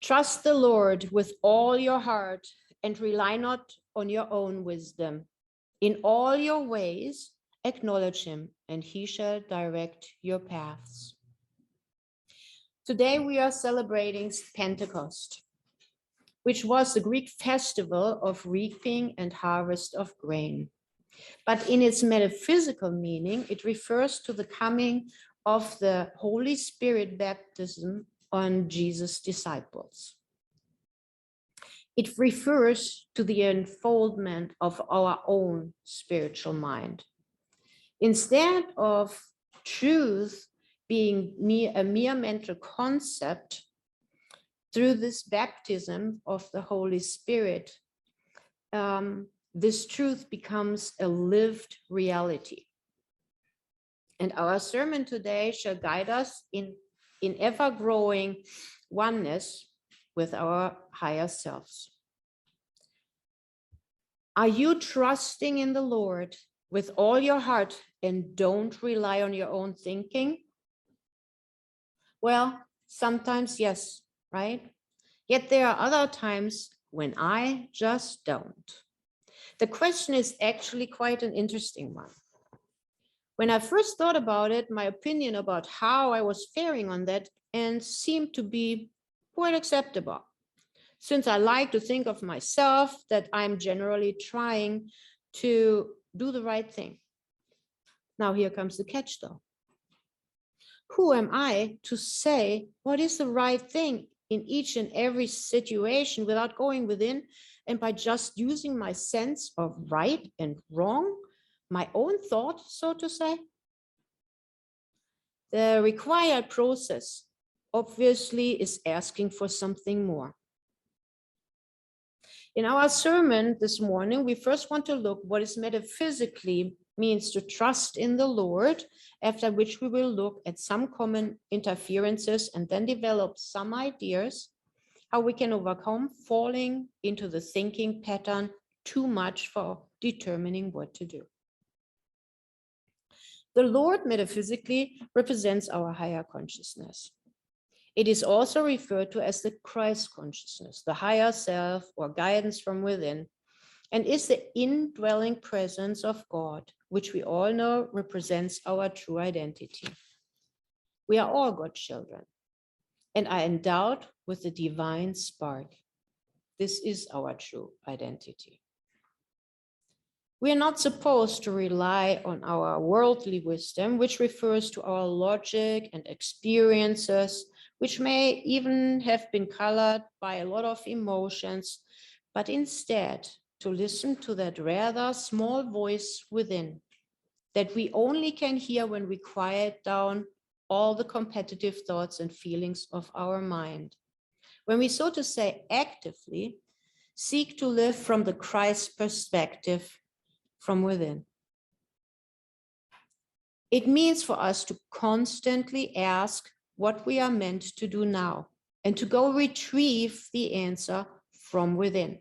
Trust the Lord with all your heart and rely not on your own wisdom. In all your ways, acknowledge him, and he shall direct your paths. Today we are celebrating Pentecost, which was the Greek festival of reaping and harvest of grain. But in its metaphysical meaning, it refers to the coming of the Holy Spirit baptism on Jesus' disciples. It refers to the unfoldment of our own spiritual mind. Instead of truth being a mere mental concept, through this baptism of the Holy Spirit, this truth becomes a lived reality. And our sermon today shall guide us in ever-growing oneness with our higher selves. Are you trusting in the Lord with all your heart and don't rely on your own thinking? Well, sometimes yes, right? Yet there are other times when I just don't. The question is actually quite an interesting one. When I first thought about it, my opinion about how I was faring on that and seemed to be quite acceptable, since I like to think of myself that I'm generally trying to do the right thing. Now here comes the catch though. Who am I to say what is the right thing in each and every situation without going within and by just using my sense of right and wrong, my own thought, so to say? The required process obviously is asking for something more. In our sermon this morning, we first want to look what is metaphysically means to trust in the Lord, after which we will look at some common interferences and then develop some ideas how we can overcome falling into the thinking pattern too much for determining what to do. The Lord metaphysically represents our higher consciousness. It is also referred to as the Christ consciousness, the higher self or guidance from within, and is the indwelling presence of God, which we all know represents our true identity. We are all God's children and are endowed with the divine spark. This is our true identity. We are not supposed to rely on our worldly wisdom, which refers to our logic and experiences, which may even have been colored by a lot of emotions, but instead to listen to that rather small voice within that we only can hear when we quiet down all the competitive thoughts and feelings of our mind. When we, so to say, actively seek to live from the Christ perspective from within. It means for us to constantly ask what we are meant to do now and to go retrieve the answer from within,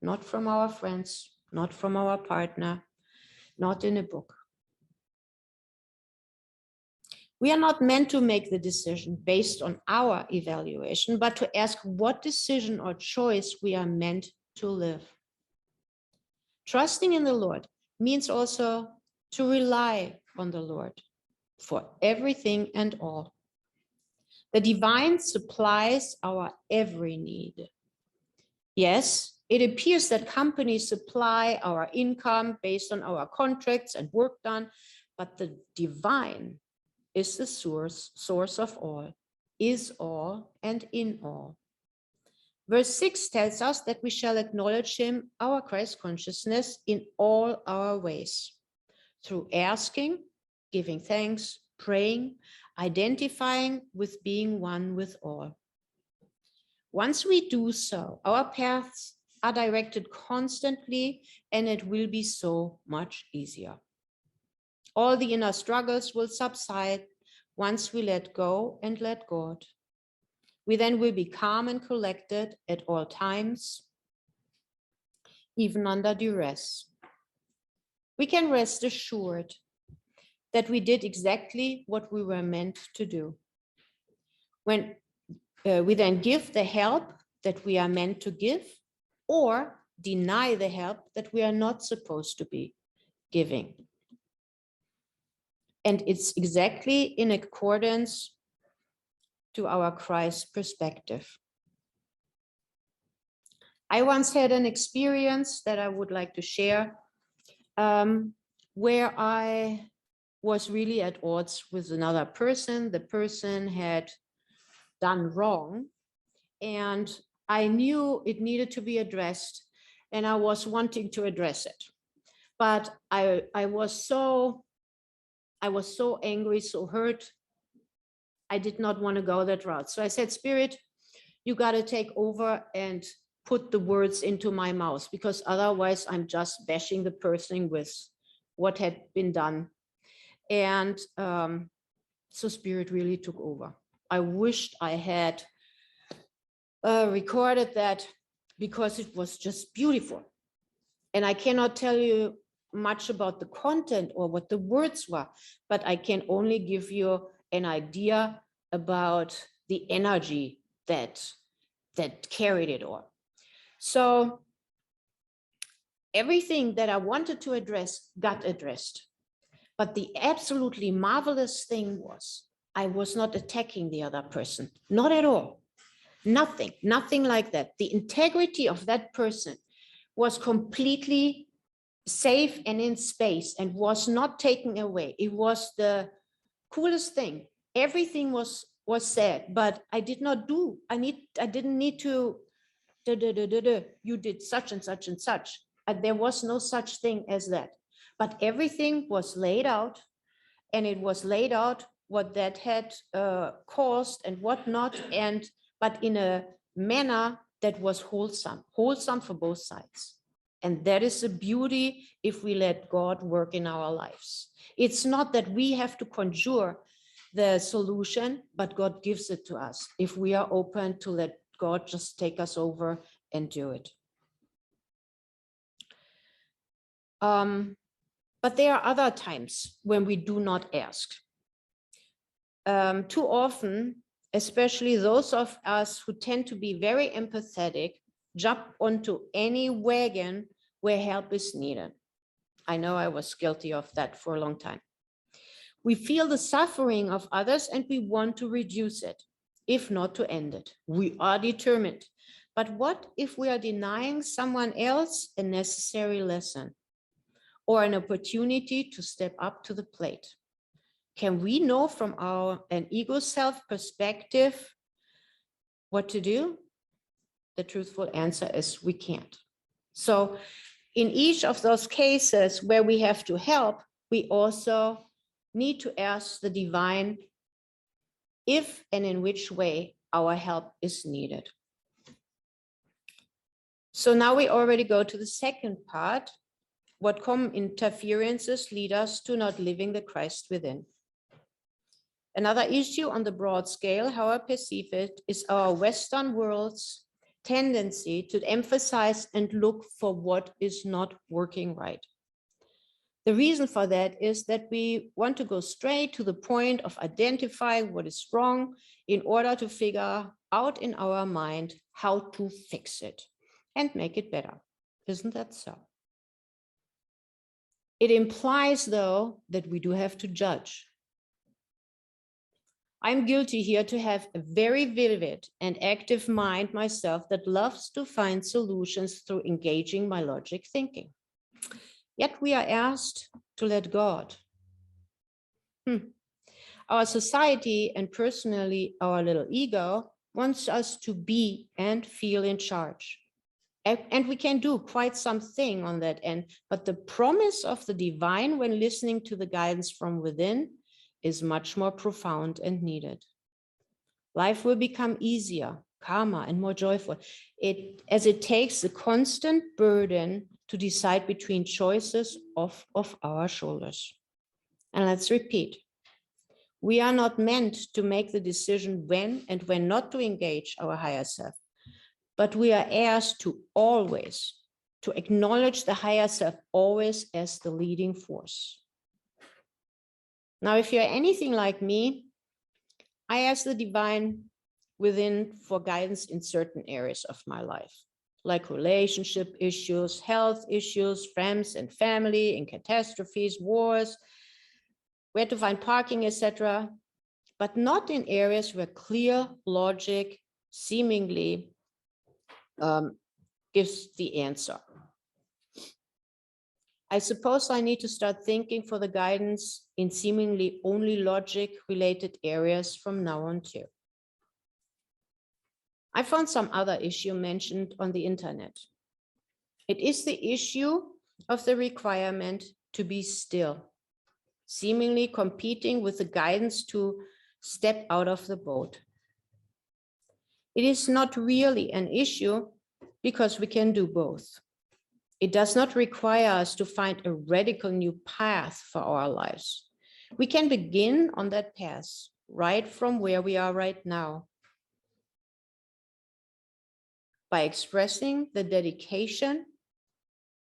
not from our friends, not from our partner, not in a book. We are not meant to make the decision based on our evaluation, but to ask what decision or choice we are meant to live. Trusting in the Lord means also to rely on the Lord for everything and all. The divine supplies our every need. Yes, it appears that companies supply our income based on our contracts and work done, but the divine is the source of all, is all, and in all. Verse 6 tells us that we shall acknowledge him, our Christ consciousness, in all our ways, through asking, giving thanks, praying, identifying with being one with all. Once we do so, our paths are directed constantly, and it will be so much easier. All the inner struggles will subside once we let go and let God. We then will be calm and collected at all times, even under duress. We can rest assured that we did exactly what we were meant to do. When we then give the help that we are meant to give, or deny the help that we are not supposed to be giving. And it's exactly in accordance to our Christ perspective. I once had an experience that I would like to share, where I was really at odds with another person. The person had done wrong, and I knew it needed to be addressed, and I was wanting to address it. But I was so angry, so hurt. I did not want to go that route. So I said, Spirit, you got to take over and put the words into my mouth, because otherwise I'm just bashing the person with what had been done. And so Spirit really took over. I wished I had recorded that, because it was just beautiful. And I cannot tell you much about the content or what the words were, but I can only give you an idea about the energy that carried it all. So everything that I wanted to address got addressed. But the absolutely marvelous thing was, I was not attacking the other person, not at all. Nothing like that. The integrity of that person was completely safe and in space and was not taken away. It was the coolest thing. Everything was said, but I did not do. I didn't need to. You did such and such and such. There was no such thing as that. But everything was laid out, and it was laid out what that had caused and what not, but in a manner that was wholesome for both sides. And that is the beauty if we let God work in our lives. It's not that we have to conjure the solution, but God gives it to us if we are open to let God just take us over and do it. But there are other times when we do not ask. Too often, especially those of us who tend to be very empathetic, jump onto any wagon where help is needed. I know I was guilty of that for a long time. We feel the suffering of others and we want to reduce it, if not to end it. We are determined. But what if we are denying someone else a necessary lesson or an opportunity to step up to the plate? Can we know from an ego self perspective what to do? The truthful answer is we can't. So in each of those cases where we have to help, we also need to ask the divine if and in which way our help is needed. So now we already go to the second part. What common interferences lead us to not living the Christ within? Another issue on the broad scale, how I perceive it, is our Western world's tendency to emphasize and look for what is not working right. The reason for that is that we want to go straight to the point of identifying what is wrong in order to figure out in our mind how to fix it and make it better. Isn't that so? It implies, though, that we do have to judge. I'm guilty here to have a very vivid and active mind myself that loves to find solutions through engaging my logic thinking. Yet we are asked to let God. Our society and personally our little ego wants us to be and feel in charge. And we can do quite something on that end, but the promise of the divine when listening to the guidance from within is much more profound and needed. Life will become easier, calmer, and more joyful as it takes the constant burden to decide between choices off of our shoulders. And let's repeat. We are not meant to make the decision when and when not to engage our higher self, but we are asked to acknowledge the higher self always as the leading force. Now, if you're anything like me, I ask the divine, within for guidance in certain areas of my life, like relationship issues, health issues, friends and family, in catastrophes, wars, where to find parking, etc., but not in areas where clear logic seemingly gives the answer. I suppose I need to start thinking for the guidance in seemingly only logic-related areas from now on too. I found some other issue mentioned on the internet. It is the issue of the requirement to be still, seemingly competing with the guidance to step out of the boat. It is not really an issue because we can do both. It does not require us to find a radical new path for our lives. We can begin on that path right from where we are right now, by expressing the dedication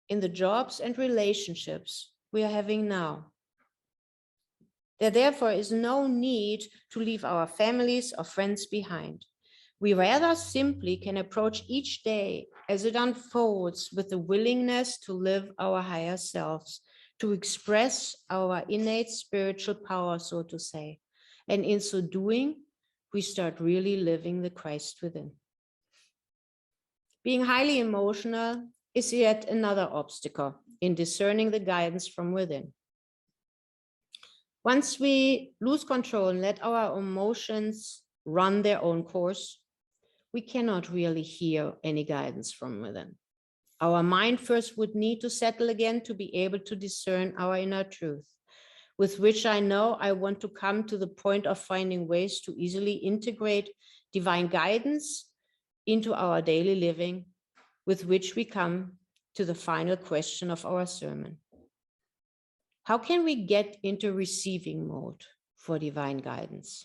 in the jobs and relationships we are having now. There therefore is no need to leave our families or friends behind. We rather simply can approach each day as it unfolds with the willingness to live our higher selves, to express our innate spiritual power, so to say. And in so doing, we start really living the Christ within. Being highly emotional is yet another obstacle in discerning the guidance from within. Once we lose control and let our emotions run their own course, we cannot really hear any guidance from within. Our mind first would need to settle again to be able to discern our inner truth, with which I know I want to come to the point of finding ways to easily integrate divine guidance into our daily living, with which we come to the final question of our sermon. How can we get into receiving mode for divine guidance?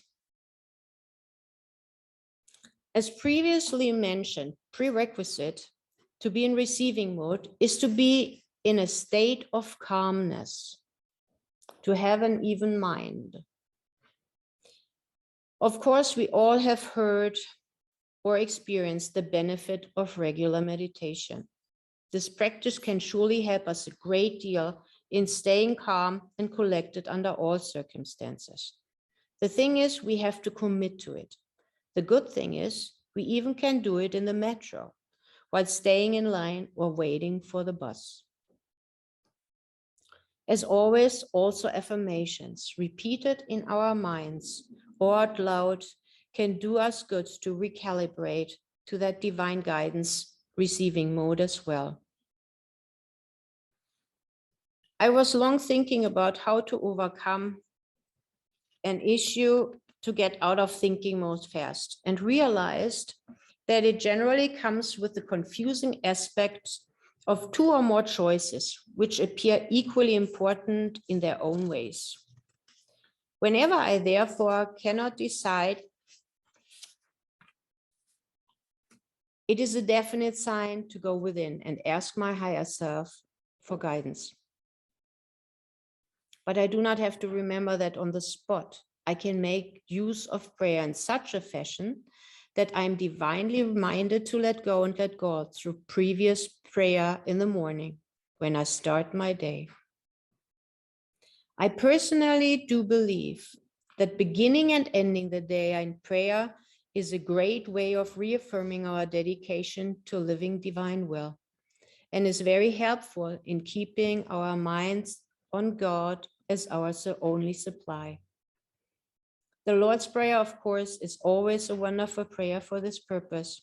As previously mentioned, prerequisite to be in receiving mode is to be in a state of calmness, to have an even mind. Of course, we all have heard or experienced the benefit of regular meditation. This practice can surely help us a great deal in staying calm and collected under all circumstances. The thing is, we have to commit to it. The good thing is, we even can do it in the metro while staying in line or waiting for the bus. As always, also affirmations repeated in our minds or out loud can do us good to recalibrate to that divine guidance receiving mode as well. I was long thinking about how to overcome an issue to get out of thinking mode fast, and realized that it generally comes with the confusing aspects of two or more choices, which appear equally important in their own ways. Whenever I therefore cannot decide, it is a definite sign to go within and ask my higher self for guidance. But I do not have to remember that on the spot. I can make use of prayer in such a fashion that I'm divinely reminded to let go and let God through previous prayer in the morning when I start my day. I personally do believe that beginning and ending the day in prayer is a great way of reaffirming our dedication to living divine will, and is very helpful in keeping our minds on God as our only supply. The Lord's Prayer, of course, is always a wonderful prayer for this purpose.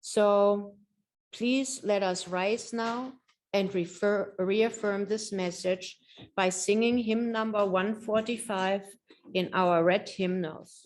So please let us rise now and reaffirm this message by singing hymn number 145 in our red hymnals.